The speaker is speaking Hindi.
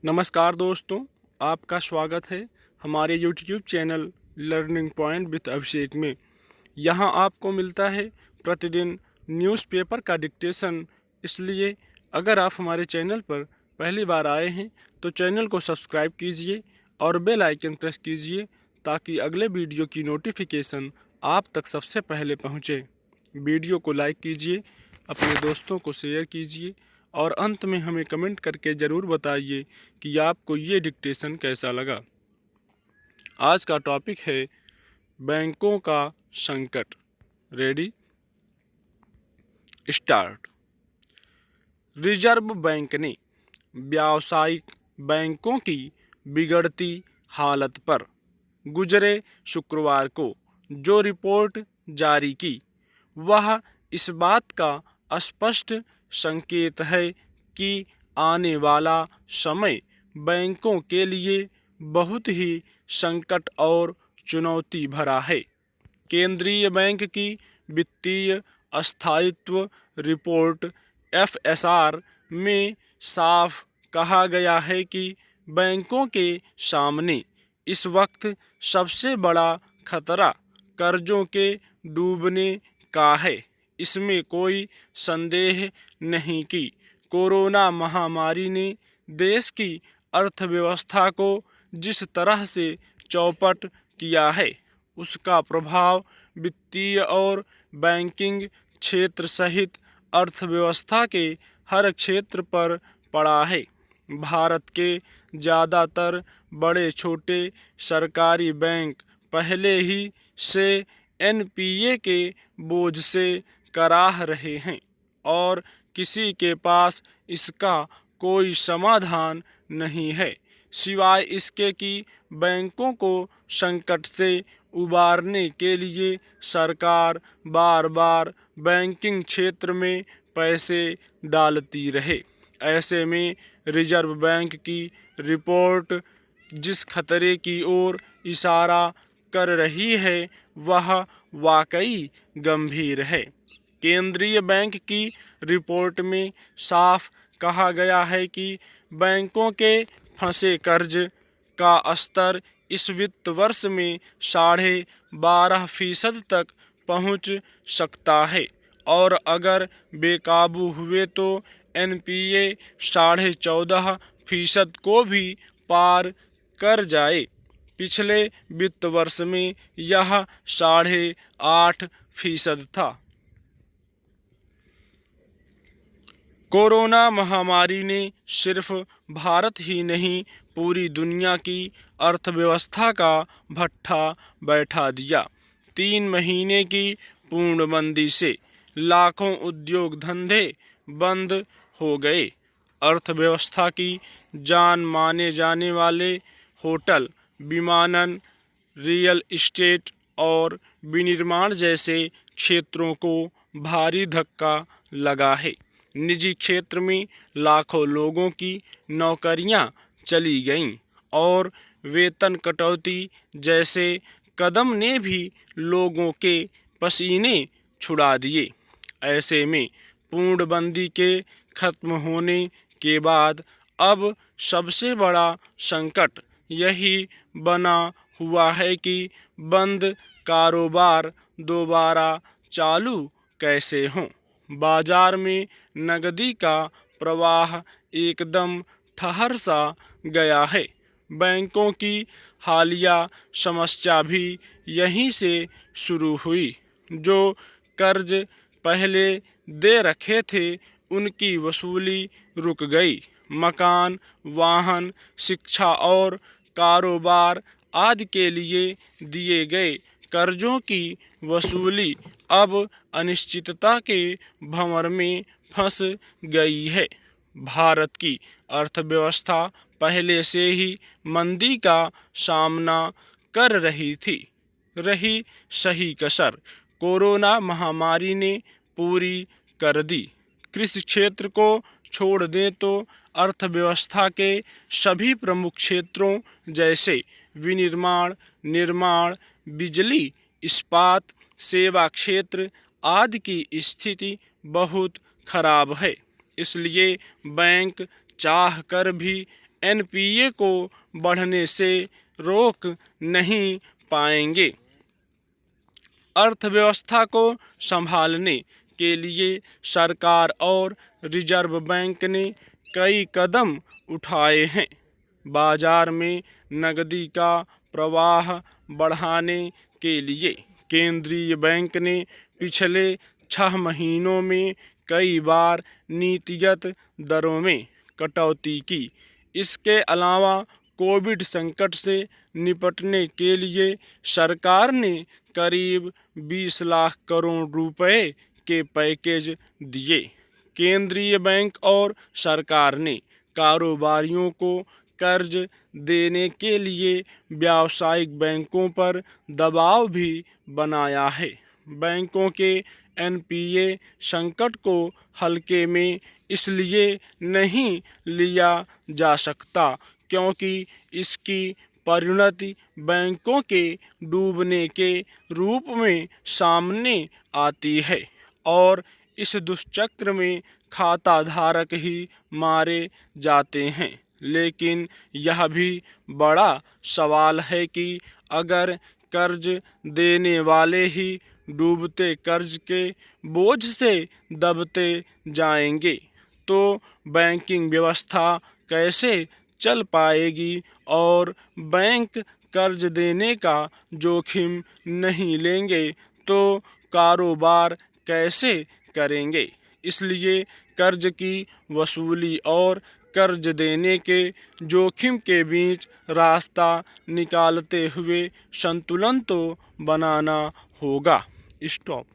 नमस्कार दोस्तों, आपका स्वागत है हमारे YouTube channel learning point with Abhishek में। यहाँ आपको मिलता है प्रतिदिन न्यूज़पेपर का डिक्टेशन। इसलिए अगर आप हमारे चैनल पर पहली बार आए हैं तो चैनल को सब्सक्राइब कीजिए और बेल आइकन प्रेस कीजिए ताकि अगले वीडियो की नोटिफिकेशन आप तक सबसे पहले पहुँचे। वीडियो को लाइक कीजिए, अपने दोस्तों को शेयर कीजिए और अंत में हमें कमेंट करके ज़रूर बताइए कि आपको ये डिक्टेशन कैसा लगा। आज का टॉपिक है बैंकों का संकट। Ready, start. रिजर्व बैंक ने व्यावसायिक बैंकों की बिगड़ती हालत पर गुजरे शुक्रवार को जो रिपोर्ट जारी की, वह इस बात का स्पष्ट संकेत है कि आने वाला समय बैंकों के लिए बहुत ही संकट और चुनौती भरा है। केंद्रीय बैंक की वित्तीय स्थायित्व रिपोर्ट (FSR) में साफ कहा गया है कि बैंकों के सामने इस वक्त सबसे बड़ा खतरा कर्जों के डूबने का है। इसमें कोई संदेह नहीं कि कोरोना महामारी ने देश की अर्थव्यवस्था को जिस तरह से चौपट किया है, उसका प्रभाव वित्तीय और बैंकिंग क्षेत्र सहित अर्थव्यवस्था के हर क्षेत्र पर पड़ा है। भारत के ज़्यादातर बड़े छोटे सरकारी बैंक पहले ही से NPA के बोझ से कराह रहे हैं और किसी के पास इसका कोई समाधान नहीं है, सिवाय इसके कि बैंकों को संकट से उबारने के लिए सरकार बार बार बैंकिंग क्षेत्र में पैसे डालती रहे। ऐसे में रिजर्व बैंक की रिपोर्ट जिस खतरे की ओर इशारा कर रही है, वह वाकई गंभीर है। केंद्रीय बैंक की रिपोर्ट में साफ कहा गया है कि बैंकों के फंसे कर्ज का स्तर इस वित्त वर्ष में 12.5% तक पहुंच सकता है और अगर बेकाबू हुए तो NPA 14.5% को भी पार कर जाए। पिछले वित्त वर्ष में यह 8.5% था। कोरोना महामारी ने सिर्फ भारत ही नहीं, पूरी दुनिया की अर्थव्यवस्था का भट्ठा बैठा दिया। 3 महीने की पूर्णबंदी से लाखों उद्योग धंधे बंद हो गए। अर्थव्यवस्था की जान माने जाने वाले होटल, विमानन, रियल एस्टेट और विनिर्माण जैसे क्षेत्रों को भारी धक्का लगा है। निजी क्षेत्र में लाखों लोगों की नौकरियां चली गईं और वेतन कटौती जैसे कदम ने भी लोगों के पसीने छुड़ा दिए। ऐसे में पूर्णबंदी के खत्म होने के बाद अब सबसे बड़ा संकट यही बना हुआ है कि बंद कारोबार दोबारा चालू कैसे हों। बाजार में नकदी का प्रवाह एकदम ठहर सा गया है। बैंकों की हालिया समस्या भी यहीं से शुरू हुई। जो कर्ज पहले दे रखे थे, उनकी वसूली रुक गई। मकान, वाहन, शिक्षा और कारोबार आदि के लिए दिए गए कर्जों की वसूली अब अनिश्चितता के भंवर में फंस गई है। भारत की अर्थव्यवस्था पहले से ही मंदी का सामना कर रही थी। रही सही कसर कोरोना महामारी ने पूरी कर दी। कृषि क्षेत्र को छोड़ दें तो अर्थव्यवस्था के सभी प्रमुख क्षेत्रों जैसे विनिर्माण, निर्माण, बिजली, इस्पात, सेवा क्षेत्र आदि की स्थिति बहुत खराब है। इसलिए बैंक चाह कर भी एनपीए को बढ़ने से रोक नहीं पाएंगे। अर्थव्यवस्था को संभालने के लिए सरकार और रिजर्व बैंक ने कई कदम उठाए हैं। बाजार में नकदी का प्रवाह बढ़ाने के लिए केंद्रीय बैंक ने पिछले 6 महीनों में कई बार नीतिगत दरों में कटौती की। इसके अलावा कोविड संकट से निपटने के लिए सरकार ने करीब 20 लाख करोड़ रुपए के पैकेज दिए। केंद्रीय बैंक और सरकार ने कारोबारियों को कर्ज देने के लिए व्यावसायिक बैंकों पर दबाव भी बनाया है। बैंकों के एनपीए संकट को हल्के में इसलिए नहीं लिया जा सकता क्योंकि इसकी परिणति बैंकों के डूबने के रूप में सामने आती है और इस दुष्चक्र में खाता धारक ही मारे जाते हैं। लेकिन यह भी बड़ा सवाल है कि अगर कर्ज देने वाले ही डूबते कर्ज के बोझ से दबते जाएंगे तो बैंकिंग व्यवस्था कैसे चल पाएगी और बैंक कर्ज देने का जोखिम नहीं लेंगे तो कारोबार कैसे करेंगे। इसलिए कर्ज की वसूली और कर्ज देने के जोखिम के बीच रास्ता निकालते हुए संतुलन तो बनाना होगा। स्टॉप।